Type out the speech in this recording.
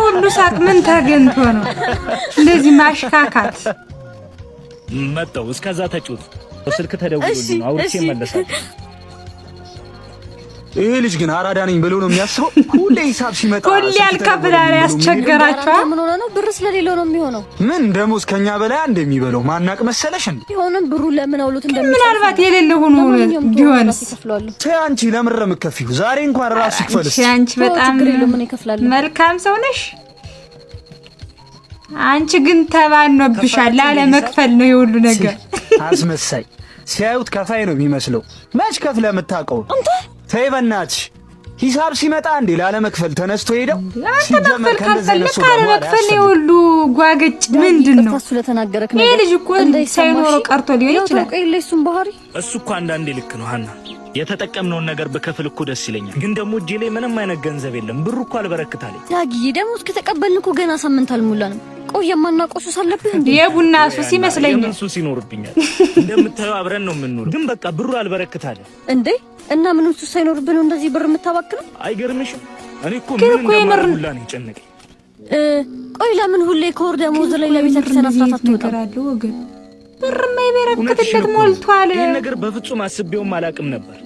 ሁሉ ሳቅ ምን ተገንቶ ነው እንደዚህ ማሽካካት? መጣው እስከዛ ተጩት ስልክ ተደውሎልኝ አውርቼ መለሳለሁ። ይሄ ልጅ ግን አራዳ ነኝ ብሎ ነው የሚያስበው። ሁሌ ሂሳብ ሲመጣ ሁሌ አልከፍላሪ ያስቸገራቸው። ምን ሆነ ነው? ብር ስለሌለው ነው የሚሆነው። ምን ደሞዝ ከኛ በላይ እንደሚበለው ማናቅ መሰለሽ እንዴ? ቢሆንም ብሩ ለምን አውሉት እንደሚሰጥ ምናልባት የሌለ ሆኖ ቢሆንስ? አንቺ ለምን ረምከፊው? ዛሬ እንኳን ራስ ይክፈልስ። አንቺ በጣም መልካም ሰው ነሽ። አንቺ ግን ተባኖብሻል። ላለመክፈል ነው የሁሉ ነገር። አስመሳይ ሲያዩት ከፋይ ነው የሚመስለው። መች ከፍለ የምታውቀው ተይ በእናትሽ። ሂሳብ ሲመጣ እንዴ ላለመክፈል ተነስቶ ሄደው ሲጀመር ከፈለክ ካለመክፈል የሁሉ ጓገጭ ምንድነው? ታሱ ለተናገረክ ነው። ይሄ ልጅ እኮ ሳይኖረው ቀርቶ ሊሆን ይችላል። እሱን ባህሪ እሱ እኮ አንዳንዴ ልክ ነው ሀና። የተጠቀምነውን ነገር በከፍል እኮ ደስ ይለኛል፣ ግን ደግሞ እጄ ላይ ምንም አይነት ገንዘብ የለም። ብሩ እኮ አልበረክታለኝ። ዳጊ ደግሞ እስከተቀበልን እኮ ገና ሳምንት አልሞላንም። ቆይ የማናውቀው ሱስ አለብህ እንዴ? የቡና ሱስ ይመስለኛል። የምን ሱስ ይኖርብኛል? እንደምታየው አብረን ነው የምንኖር፣ ግን በቃ ብሩ አልበረክታለኝ እንዴ። እና ምንም ሱስ ሳይኖርብህ ነው እንደዚህ ብር የምታባክነው? አይገርምሽም? እኔ እኮ ምን እንደማደርጉላ ነው የጨነቀኝ። ቆይ ለምን ሁሌ ከወር ደመወዝ ላይ ለቤተ ክርስቲያን አስራት አትወጣም? ብር የማይበረክትለት ሞልቷል። ይሄን ነገር በፍጹም አስቤውም አላውቅም ነበር።